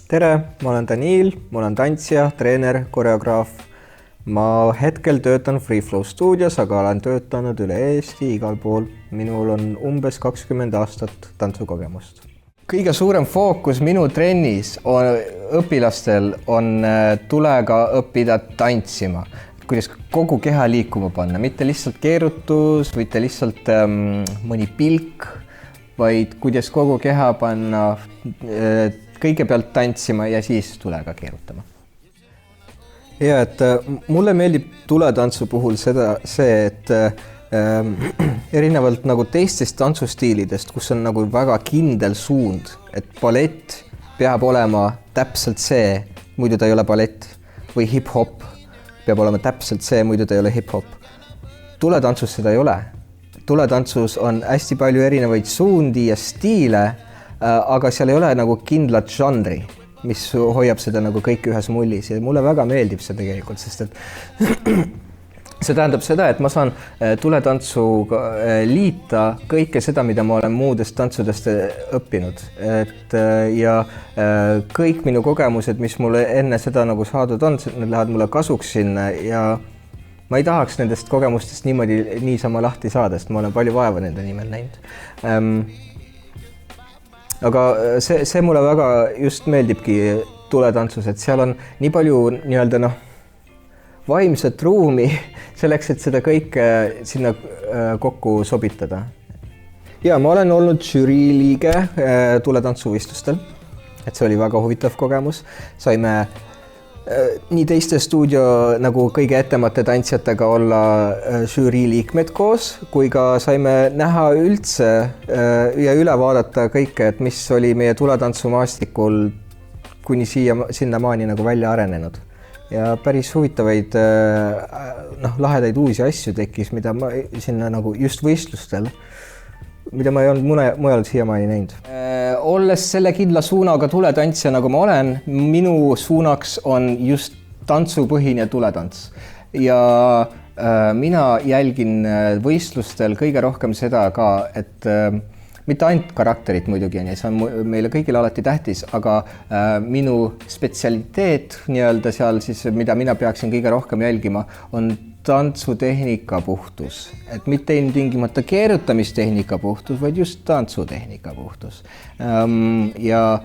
Tere, ma olen Daniil, ma olen tantsija, treener, koreograaf. Ma hetkel töötan Free Flow stuudios, aga olen töötanud üle Eesti igal pool. Minul on umbes 20 aastat tantsukogemust. Kõige suurem fookus minu trennis õpilastel on tulega õppida tantsima. Kuidas kogu keha liikuma panna, mitte lihtsalt keerutus, mitte lihtsalt mõni pilk, vaid kuidas kogu keha panna kõigepealt tantsima ja siis tulega keerutama. Ja, et mulle meeldib tuletantsu puhul see, et erinevalt nagu teistest tantsustiilidest, kus on nagu väga kindel suund, et ballett peab olema täpselt see, muidu ta ei ole ballett, või hip-hop peab olema täpselt see, muidu ta ei ole hip-hop. Tuletantsus seda ei ole. Tuletantsus on hästi palju erinevaid suundi ja stiile, aga seal ei ole nagu kindlat žanri, mis hoiab seda nagu kõik ühes mullis ja mulle väga meeldib see tegelikult, sest et see tähendab seda, et ma saan tuletantsuga liita kõike seda, mida ma olen muudest tantsudest õppinud. Ja kõik minu kogemused, mis mulle enne seda nagu saadud on, need lähevad mulle kasuks sinna ja ma ei tahaks nendest kogemustest niisama lahti saada, sest ma olen palju vaeva nende nimel näinud. Aga see mulle väga just meeldibki tuletantsus, et seal on nii palju nii-öelda vaimset ruumi selleks, et seda kõike sinna kokku sobitada. Ja ma olen olnud žürii liige tuletantsuvõistlustel, et see oli väga huvitav kogemus. Saime nii teiste stuudio nagu kõige ettemate tantsijatega olla žürii liikmed koos, kui ka saime näha üldse ja üle vaadata kõike, et mis oli meie tuletantsumaastikul kuni sinnamaani nagu välja arenenud. Ja päris huvitavaid lahedaid uusi asju tekkis, mida ma sinna nagu just võistlustel, mida ma ei olnud mujal siiamaani näinud. Olles selle kindla suunaga tuletantsija, nagu ma olen, minu suunaks on just tantsupõhine tuletants. Ja mina jälgin võistlustel kõige rohkem seda ka, et mitte ainult karakterit muidugi, see on meile kõigile alati tähtis, aga minu spetsialiteet nii-öelda seal siis, mida mina peaksin kõige rohkem jälgima, on tantsutehnika puhtus. Et mitte tingimata keerutamistehnika puhtus, vaid just tantsutehnika puhtus. Ja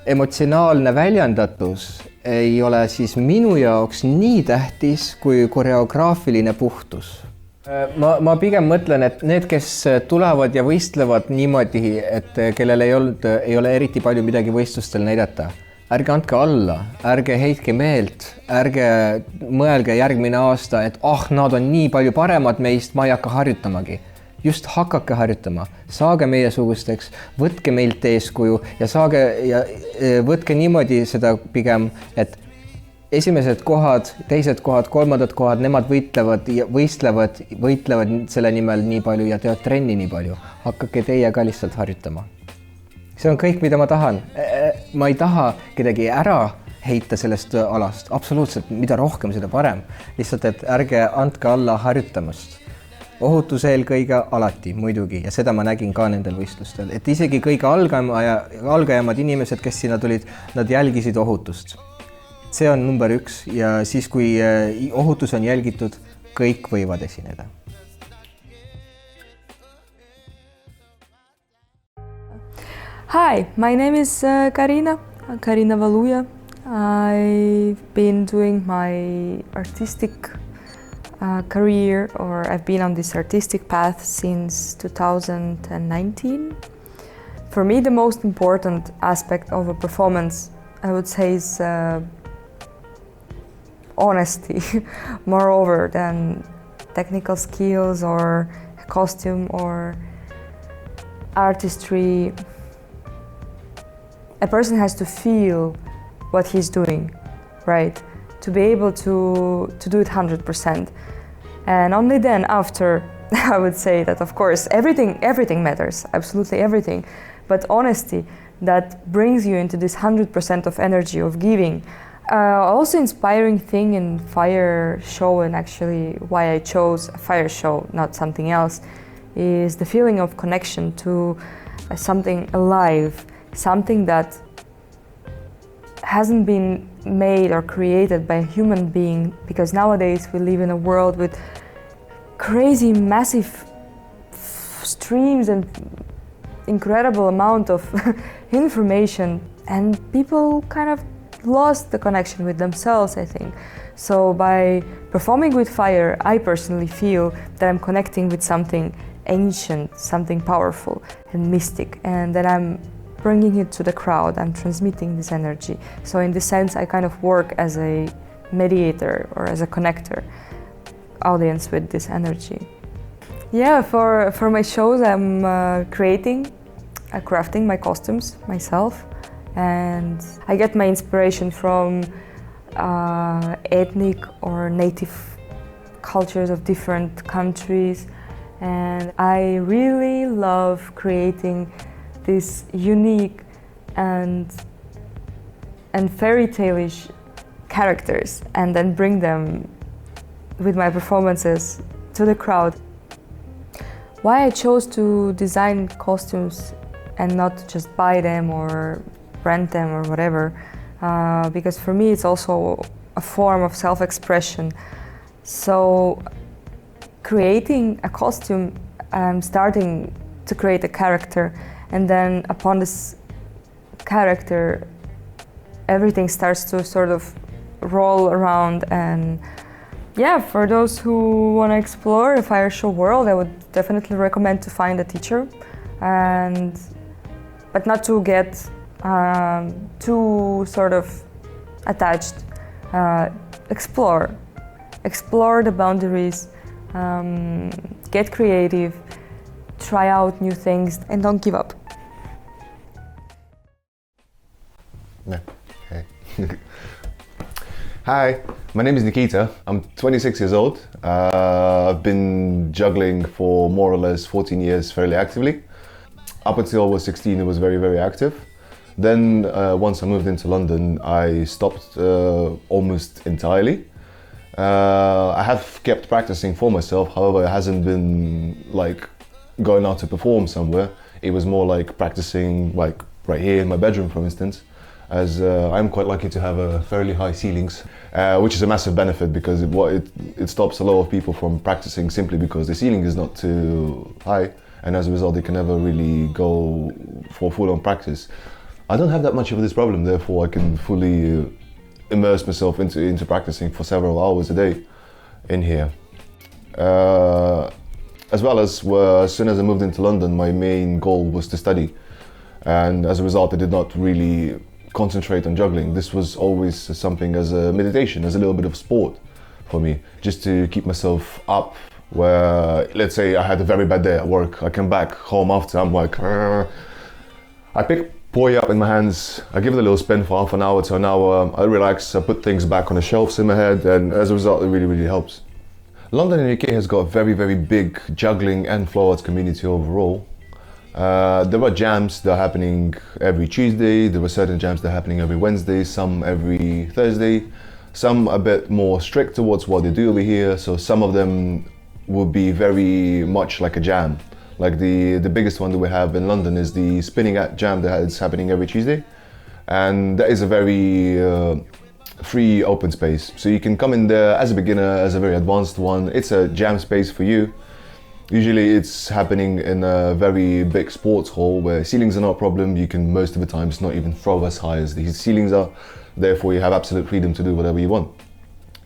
emotsionaalne väljendatus ei ole siis minu jaoks nii tähtis kui koreograafiline puhtus. Ma pigem mõtlen, et need, kes tulevad ja võistlevad niimoodi, et kellel ei ole eriti palju midagi võistlustel näidata, ärge andke alla, ärge heitke meelt, ärge mõelge järgmine aasta, et nad on nii palju paremad meist, ma ei hakka harjutamagi. Just hakake harjutama, saage meiesugusteks, võtke meilt eeskuju ja võtke niimoodi seda pigem, et esimesed kohad, teised kohad, kolmandad kohad, nemad võitlevad selle nimel nii palju ja teevad trenni nii palju. Hakake teie ka lihtsalt harjutama. See on kõik, mida ma tahan. Ma ei taha kedagi ära heita sellest alast. Absoluutselt, mida rohkem, seda parem. Lihtsalt, et ärge andke alla harjutamast. Ohutus eelkõige alati, muidugi. Ja seda ma nägin ka nendel võistlustel. Et isegi kõige algajamad inimesed, kes sinna tulid, nad jälgisid ohutust. See on number 1 ja siis, kui ohutus on jälgitud, kõik võivad esineda. Hi, my name is Karina Valuya. I've been doing my artistic career, or I've been on this artistic path since 2019. For me, the most important aspect of a performance, I would say, is honesty, moreover than technical skills or costume or artistry. A person has to feel what he's doing, right? To be able to do it 100%. And only then after, I would say that, of course, everything matters, absolutely everything. But honesty, that brings you into this 100% of energy of giving. Also inspiring thing in Fire show, and actually why I chose a Fire show, not something else, is the feeling of connection to something alive, something that hasn't been made or created by a human being, because nowadays we live in a world with crazy, massive streams and incredible amount of information, and people kind of lost the connection with themselves, I think. So by performing with fire, I personally feel that I'm connecting with something ancient, something powerful and mystic, and that I'm bringing it to the crowd. I'm transmitting this energy. So in this sense, I kind of work as a mediator or as a connector audience with this energy. Yeah, for my shows, I'm crafting my costumes myself, and I get my inspiration from ethnic or native cultures of different countries, and I really love creating these unique and fairy tale-ish characters, and then bring them with my performances to the crowd. Why I chose to design costumes and not just buy them or rent them or whatever, because for me it's also a form of self-expression. So creating a costume, I'm starting to create a character, and then upon this character everything starts to sort of roll around. And yeah, for those who want to explore the fire show world, I would definitely recommend to find a teacher, but not to get too sort of attached. Explore the boundaries, get creative, try out new things, and don't give up. Yeah. Hey. Hi, my name is Nikita. I'm 26 years old. I've been juggling for more or less 14 years fairly actively. Up until I was 16, it was very, very active. Then once I moved into London, I stopped almost entirely. I have kept practicing for myself, however, it hasn't been like going out to perform somewhere. It was more like practicing like right here in my bedroom, for instance, as I'm quite lucky to have fairly high ceilings, which is a massive benefit because it stops a lot of people from practicing simply because the ceiling is not too high, and as a result they can never really go for full-on practice. I don't have that much of this problem, therefore I can fully immerse myself into practicing for several hours a day in here. As well as soon as I moved into London, my main goal was to study, and as a result I did not really concentrate on juggling. This was always something as a meditation, as a little bit of sport for me, just to keep myself up. Where, let's say I had a very bad day at work, I come back home after, I'm like, I pick boy up in my hands, I give it a little spin for half an hour to an hour, I relax, I put things back on the shelves in my head, and as a result it really, really helps. London in the UK has got a very, very big juggling and flow arts community overall. There are jams that are happening every Tuesday, there are certain jams that are happening every Wednesday, some every Thursday, some a bit more strict towards what they do over here, so some of them will be very much like a jam. Like the biggest one that we have in London is the spinning at jam that is happening every Tuesday, and that is a very free open space. So you can come in there as a beginner, as a very advanced one. It's a jam space for you. Usually it's happening in a very big sports hall where ceilings are not a problem. You can most of the times not even throw as high as these ceilings are. Therefore you have absolute freedom to do whatever you want.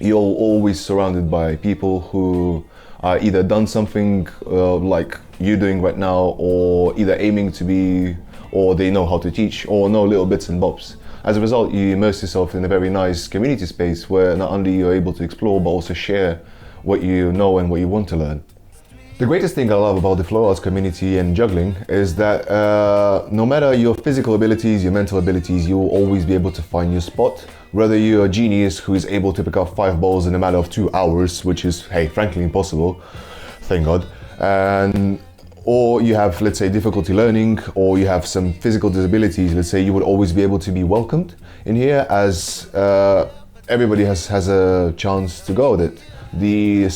You're always surrounded by people who are either done something like you're doing right now, or either aiming to be, or they know how to teach, or know little bits and bobs. As a result, you immerse yourself in a very nice community space where not only you're able to explore, but also share what you know and what you want to learn. The greatest thing I love about the flow arts community and juggling is that no matter your physical abilities, your mental abilities, you will always be able to find your spot. Whether you're a genius who is able to pick up 5 balls in a matter of 2 hours, which is, hey, frankly impossible, thank God. Or you have, let's say, difficulty learning, or you have some physical disabilities, let's say, you would always be able to be welcomed in here, as everybody has a chance to go with it. The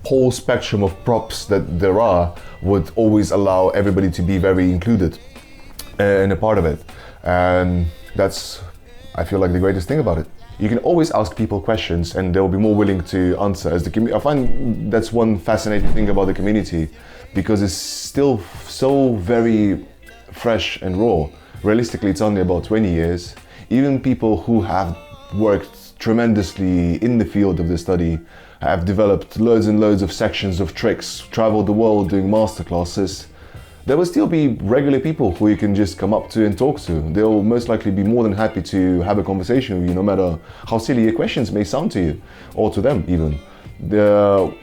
whole spectrum of props that there are would always allow everybody to be very included. and a part of it. And that's, I feel like, the greatest thing about it. You can always ask people questions and they'll be more willing to answer. I find that's one fascinating thing about the community, because it's still so very fresh and raw. Realistically, it's only about 20 years. Even people who have worked tremendously in the field of the study, have developed loads and loads of sections of tricks, traveled the world doing masterclasses, there will still be regular people who you can just come up to and talk to. They'll most likely be more than happy to have a conversation with you, no matter how silly your questions may sound to you, or to them even.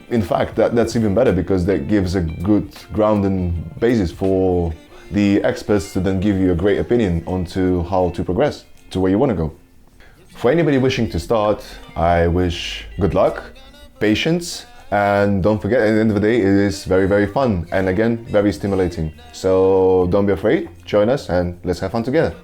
In fact, that's even better, because that gives a good ground and basis for the experts to then give you a great opinion onto how to progress to where you want to go. For anybody wishing to start, I wish good luck, patience, and don't forget, at the end of the day, it is very, very fun, and again, very stimulating. So don't be afraid, join us, and let's have fun together.